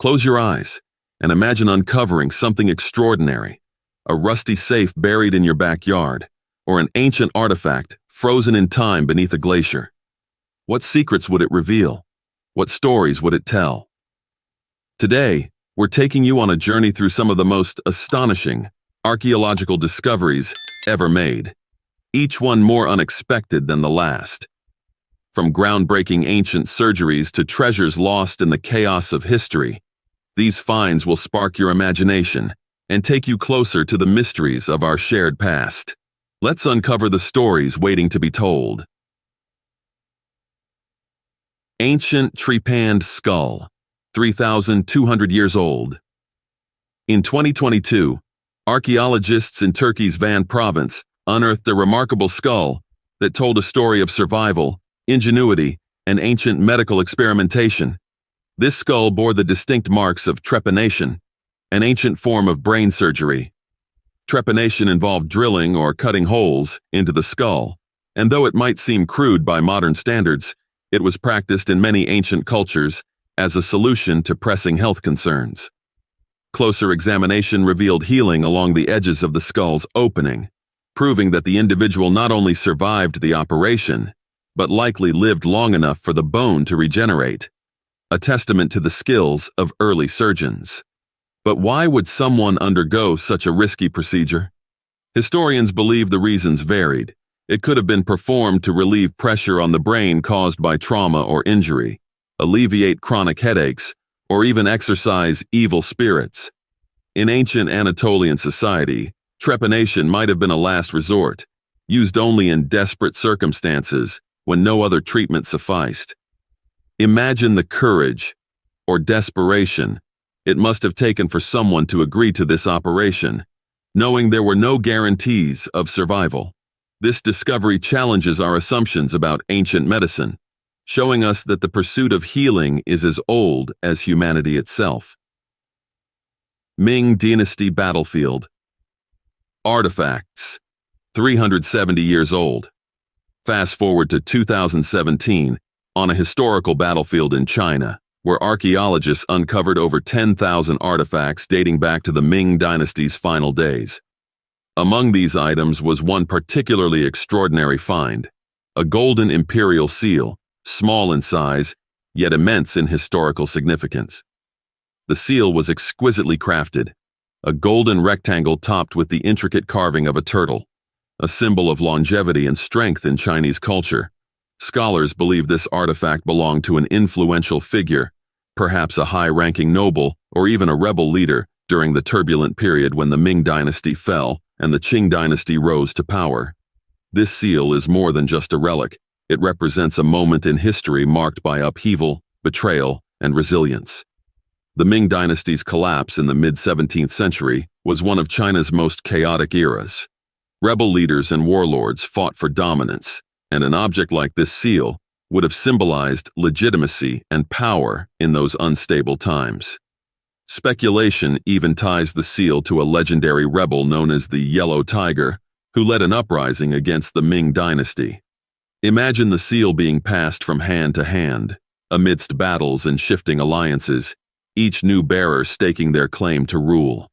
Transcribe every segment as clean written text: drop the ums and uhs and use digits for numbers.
Close your eyes and imagine uncovering something extraordinary, a rusty safe buried in your backyard, or an ancient artifact frozen in time beneath a glacier. What secrets would it reveal? What stories would it tell? Today, we're taking you on a journey through some of the most astonishing archaeological discoveries ever made, each one more unexpected than the last. From groundbreaking ancient surgeries to treasures lost in the chaos of history, these finds will spark your imagination and take you closer to the mysteries of our shared past. Let's uncover the stories waiting to be told. Ancient trepanned skull, 3,200 years old. In 2022, archaeologists in Turkey's Van province unearthed a remarkable skull that told a story of survival, ingenuity, and ancient medical experimentation. This skull bore the distinct marks of trepanation, an ancient form of brain surgery. Trepanation involved drilling or cutting holes into the skull, and though it might seem crude by modern standards, it was practiced in many ancient cultures as a solution to pressing health concerns. Closer examination revealed healing along the edges of the skull's opening, proving that the individual not only survived the operation, but likely lived long enough for the bone to regenerate, a testament to the skills of early surgeons. But why would someone undergo such a risky procedure? Historians believe the reasons varied. It could have been performed to relieve pressure on the brain caused by trauma or injury, alleviate chronic headaches, or even exorcise evil spirits. In ancient Anatolian society, trepanation might have been a last resort, used only in desperate circumstances when no other treatment sufficed. Imagine the courage or desperation it must have taken for someone to agree to this operation, knowing there were no guarantees of survival. This discovery challenges our assumptions about ancient medicine, showing us that the pursuit of healing is as old as humanity itself. Ming Dynasty battlefield. Artifacts, 370 years old. Fast forward to 2017, on a historical battlefield in China, where archaeologists uncovered over 10,000 artifacts dating back to the Ming Dynasty's final days. Among these items was one particularly extraordinary find, a golden imperial seal, small in size, yet immense in historical significance. The seal was exquisitely crafted, a golden rectangle topped with the intricate carving of a turtle, a symbol of longevity and strength in Chinese culture. Scholars believe this artifact belonged to an influential figure, perhaps a high-ranking noble or even a rebel leader during the turbulent period when the Ming Dynasty fell and the Qing Dynasty rose to power. This seal is more than just a relic. It represents a moment in history marked by upheaval, betrayal, and resilience. The Ming Dynasty's collapse in the mid-17th century was one of China's most chaotic eras. Rebel leaders and warlords fought for dominance, and an object like this seal would have symbolized legitimacy and power in those unstable times. Speculation even ties the seal to a legendary rebel known as the Yellow Tiger, who led an uprising against the Ming Dynasty. Imagine the seal being passed from hand to hand, amidst battles and shifting alliances, each new bearer staking their claim to rule.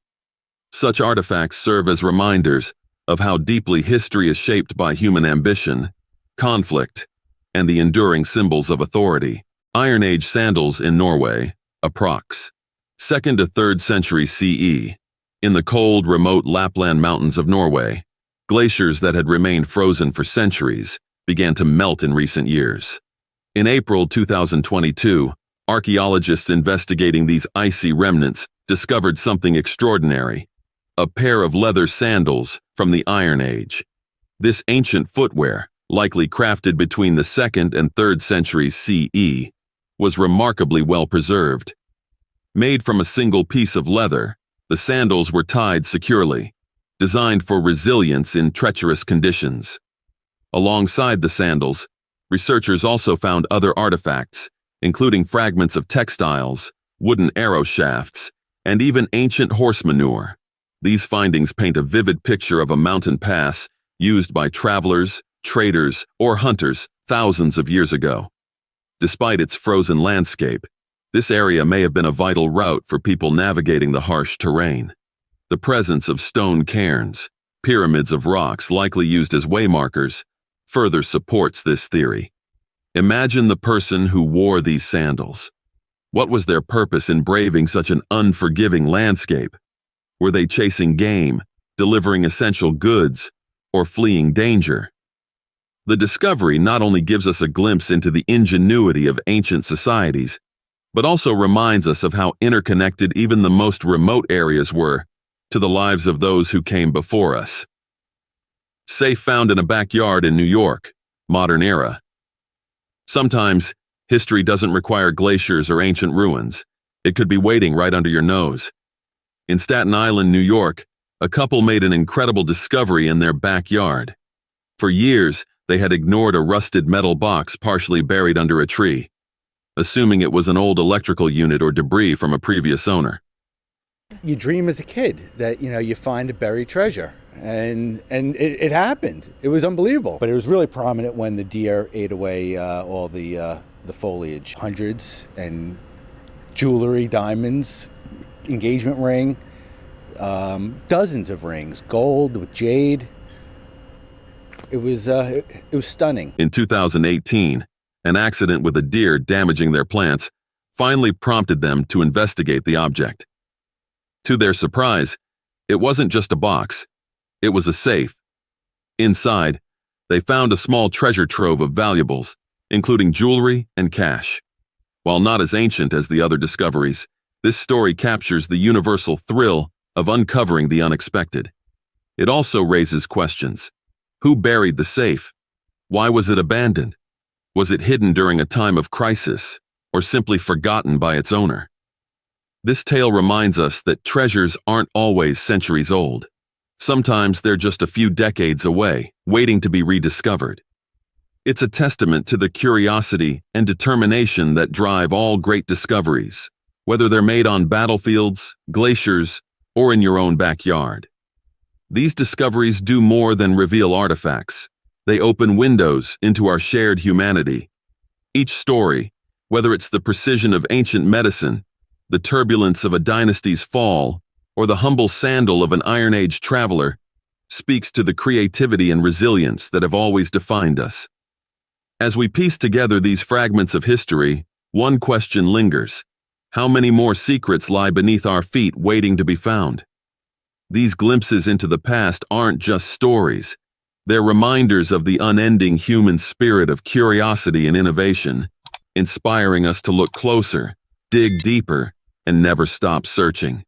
Such artifacts serve as reminders of how deeply history is shaped by human ambition, conflict, and the enduring symbols of authority. Iron Age sandals in Norway, approx. 2nd to 3rd century CE. In the cold, remote Lapland mountains of Norway, glaciers that had remained frozen for centuries began to melt in recent years. In April 2022, archaeologists investigating these icy remnants discovered something extraordinary: a pair of leather sandals from the Iron Age. This ancient footwear, likely crafted between the 2nd and 3rd centuries CE, was remarkably well preserved. Made from a single piece of leather, the sandals were tied securely, designed for resilience in treacherous conditions. Alongside the sandals, researchers also found other artifacts, including fragments of textiles, wooden arrow shafts, and even ancient horse manure. These findings paint a vivid picture of a mountain pass used by travelers, traders, or hunters thousands of years ago. Despite its frozen landscape, This area may have been a vital route for people navigating the harsh terrain. The presence of stone cairns, pyramids of rocks likely used as waymarkers, further supports this theory. Imagine the person who wore these sandals. What was their purpose in braving such an unforgiving landscape? Were they chasing game, delivering essential goods, or fleeing danger? The discovery not only gives us a glimpse into the ingenuity of ancient societies, but also reminds us of how interconnected even the most remote areas were to the lives of those who came before us. Safe found in a backyard in New York, modern era. Sometimes, history doesn't require glaciers or ancient ruins. It could be waiting right under your nose. In Staten Island, New York, a couple made an incredible discovery in their backyard. For years, they had ignored a rusted metal box partially buried under a tree, assuming it was an old electrical unit or debris from a previous owner. You dream as a kid that, you find a buried treasure. And it happened. It was unbelievable. But it was really prominent when the deer ate away all the foliage. Hundreds and jewelry, diamonds, engagement ring, dozens of rings, gold with jade. It was stunning. In 2018, an accident with a deer damaging their plants finally prompted them to investigate the object. To their surprise, it wasn't just a box. It was a safe. Inside, they found a small treasure trove of valuables, including jewelry and cash. While not as ancient as the other discoveries, this story captures the universal thrill of uncovering the unexpected. It also raises questions. Who buried the safe? Why was it abandoned? Was it hidden during a time of crisis, or simply forgotten by its owner? This tale reminds us that treasures aren't always centuries old. Sometimes they're just a few decades away, waiting to be rediscovered. It's a testament to the curiosity and determination that drive all great discoveries, whether they're made on battlefields, glaciers, or in your own backyard. These discoveries do more than reveal artifacts. They open windows into our shared humanity. Each story, whether it's the precision of ancient medicine, the turbulence of a dynasty's fall, or the humble sandal of an Iron Age traveler, speaks to the creativity and resilience that have always defined us. As we piece together these fragments of history, one question lingers. How many more secrets lie beneath our feet waiting to be found? These glimpses into the past aren't just stories. They're reminders of the unending human spirit of curiosity and innovation, inspiring us to look closer, dig deeper, and never stop searching.